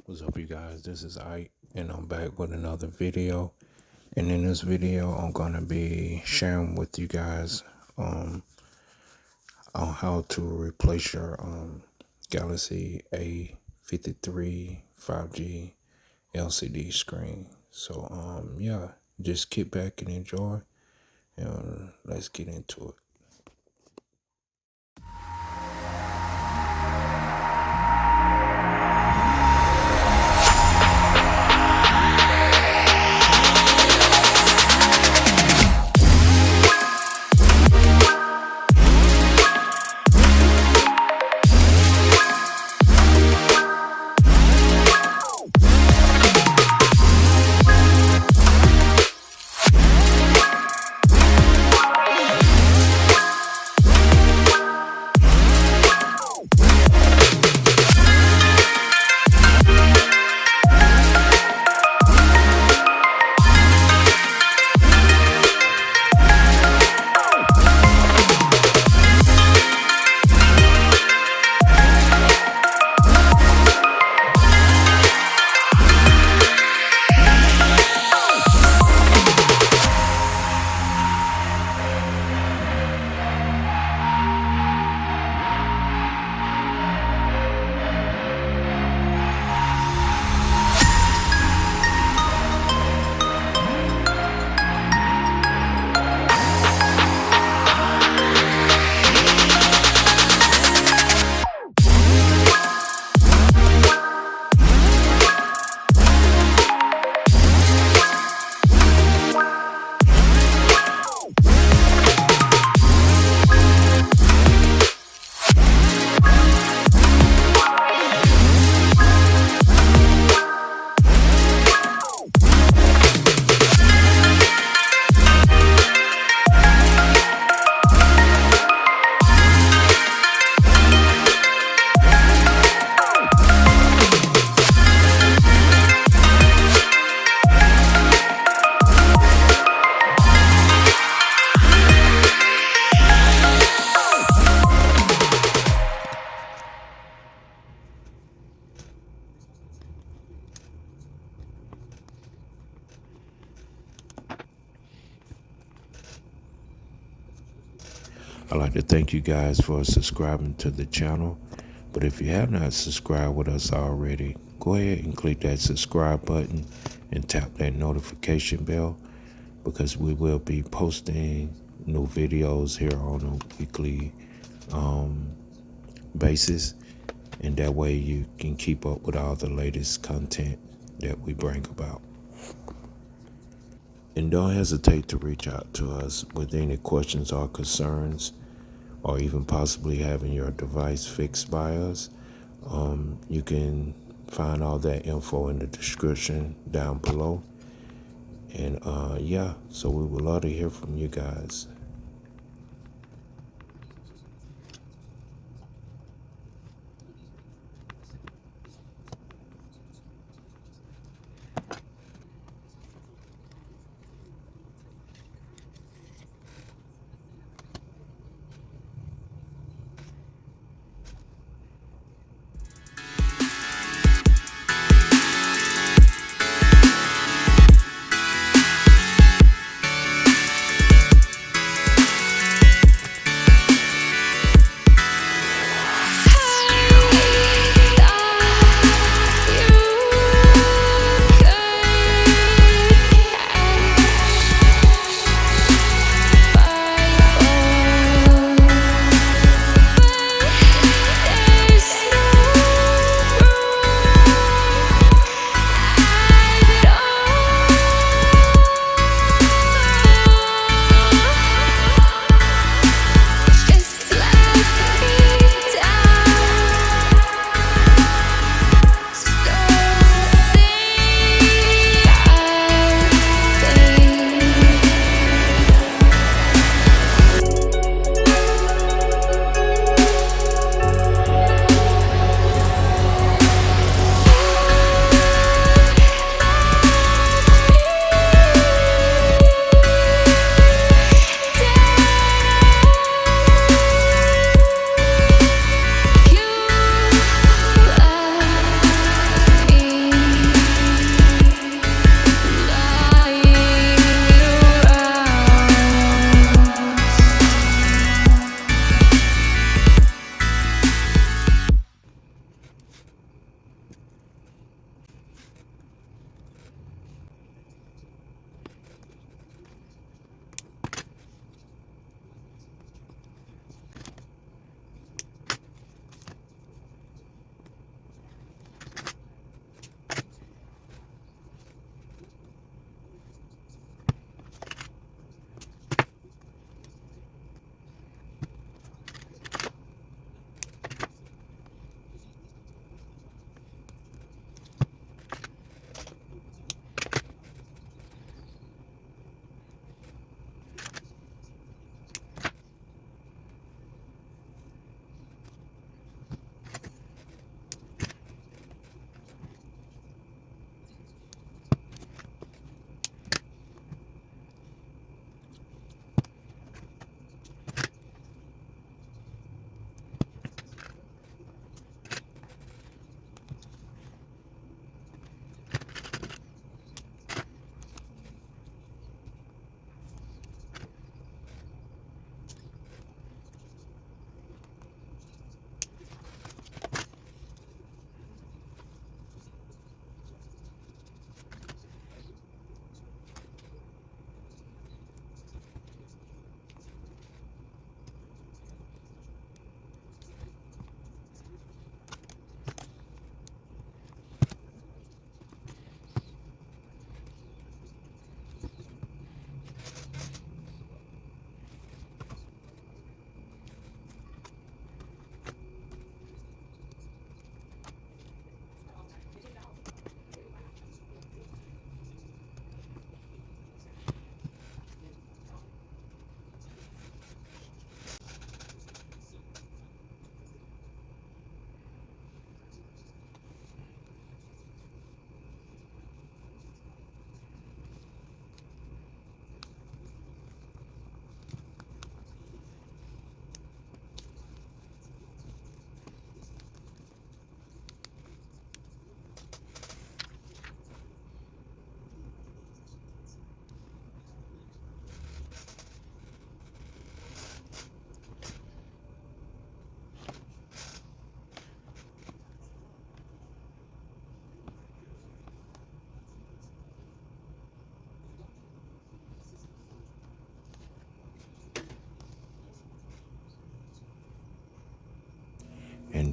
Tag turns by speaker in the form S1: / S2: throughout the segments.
S1: What's up, you guys? This is Ike, and I'm back with another video. And in this video, I'm gonna be sharing with you guys on how to replace your Galaxy A53 5G LCD screen. So yeah, just kick back and enjoy, and let's get into it. I'd like to thank you guys for subscribing to the channel. But if you have not subscribed with us already, go ahead and click that subscribe button and tap that notification bell, because we will be posting new videos here on a weekly basis. And that way you can keep up with all the latest content that we bring about. And don't hesitate to reach out to us with any questions or concerns, or even possibly having your device fixed by us. You can find all that info in the description down below. And yeah, so we would love to hear from you guys.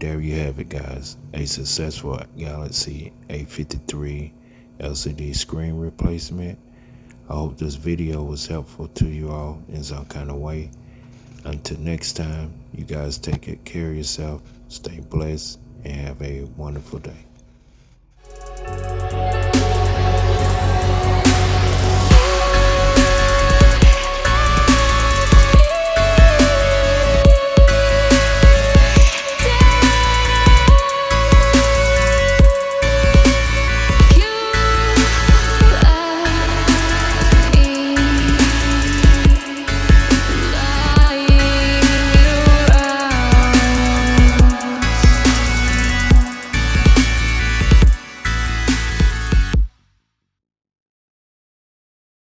S1: there you have it, guys. A successful Galaxy A53 LCD screen replacement. I hope this video was helpful to you all in some kind of way. Until next time, you guys take care of yourself, stay blessed, and have a wonderful day.